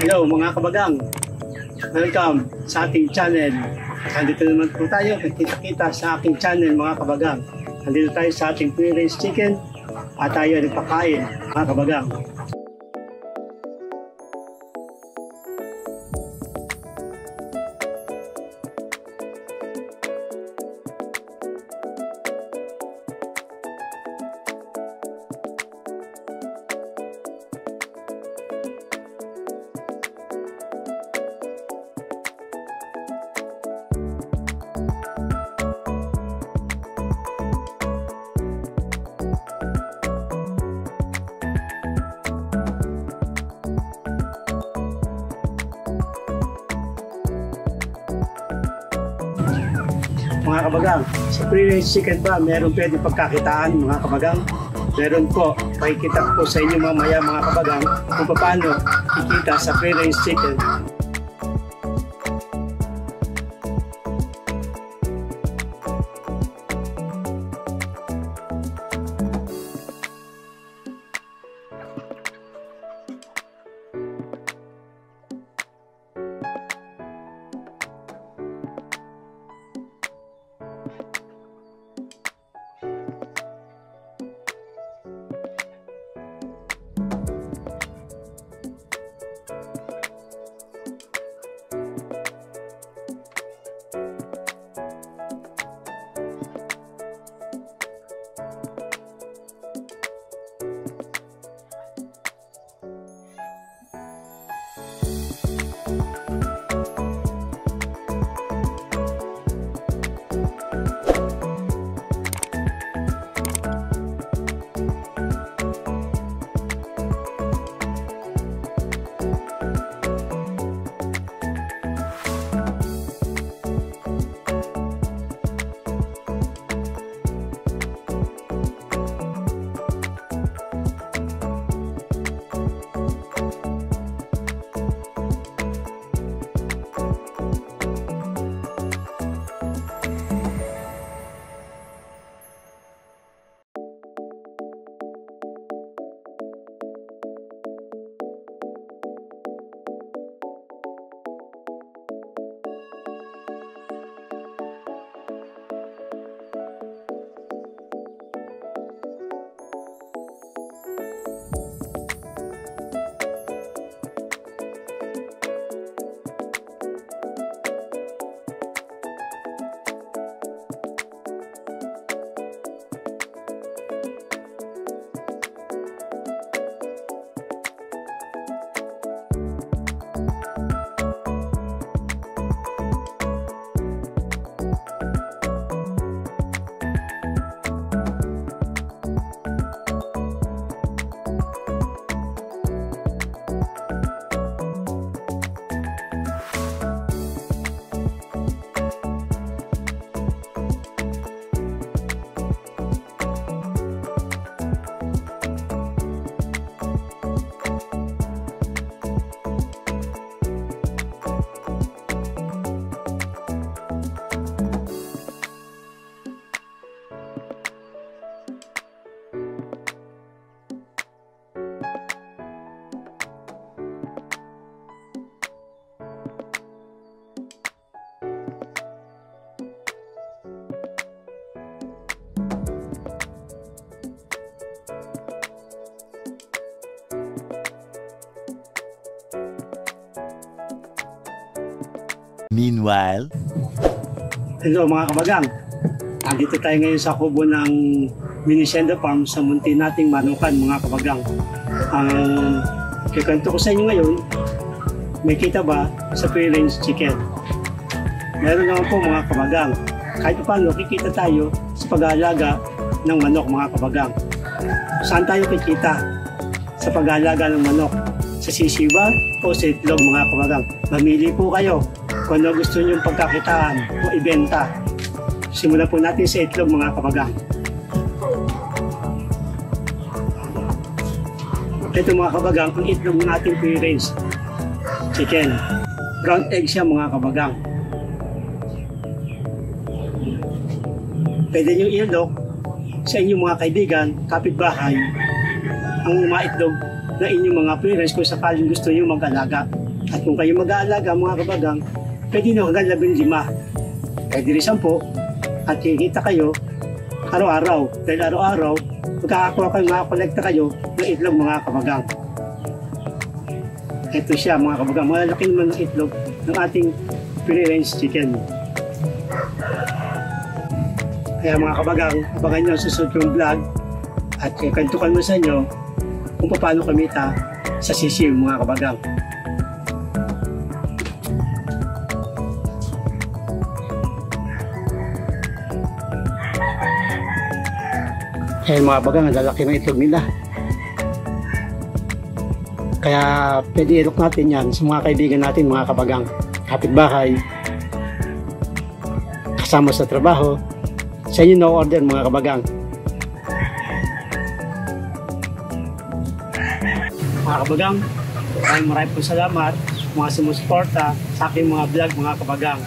Hello mga kabagang, welcome sa ating channel. Nandito naman po tayo, nagkita-kita sa aking channel mga kabagang. Nandito tayo sa ating free-range chicken at tayo nagpakain mga kabagang. Mga kabagang, sa free-range chicken ba, meron pwede pagkakitaan mga kabagang? Meron po, pakikita po sa inyo mamaya mga kabagang kung paano kikita sa free-range chicken. Meanwhile, Hello mga kabagang, nandito tayo ngayon sa kubo ng Minisenda Farm sa munti nating manukan mga kabagang. Ang kikwento ko sa inyo ngayon, may kita ba sa free-range chicken? Meron naman po mga kabagang, kahit paano kikita tayo sa pag-aalaga ng manok mga kabagang. Saan tayo kikita sa pag-aalaga ng manok? Sa sisiba o sa itlog mga kabagang? Mamili po kayo kung ano gusto nyo pagkakitaan o ibenta. Simulan po natin sa itlog mga kabagang. Ito mga kabagang, ang itlog ng ating free-range chicken. Ground egg siya mga kabagang. Pwede nyo ilok sa inyong mga kaibigan, kapitbahay, ang mga itlog na inyong mga free-range kung sakaling gusto nyo mag-alaga. At kung kayo mag-aalaga mga kabagang, pwede nyo hanggang 15. Pwede rin 10. At kikita kayo araw-araw. Dahil araw-araw, magkakakuha kayo, makakolekta kayo ng itlog mga kabagang. Ito siya mga kabagang, malaki naman ng itlog ng ating free-range chicken. Kaya mga kabagang, abangan nyo ang susunod kong vlog at kantukan mo sa inyo kung paano kumita sa sisiw mga kabagang. Eh mga kabagang, ang lalaki ng itlog nila. Kaya pwede ilok natin yan sa mga kaibigan natin mga kabagang, kapitbahay, kasama sa trabaho, sa inyo na order mga kabagang. Mga kabagang, maraming po salamat mga sumusuporta sa aking mga vlog mga kabagang.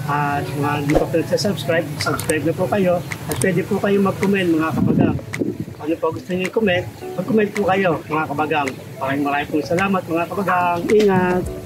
At mga hindi pa po nagsasubscribe, subscribe na po kayo at pwede po kayo mag-comment mga kabagang. Ano po gusto niyo i-comment, mag-comment po kayo mga kabagang. Maraming po salamat mga kabagang. Ingat!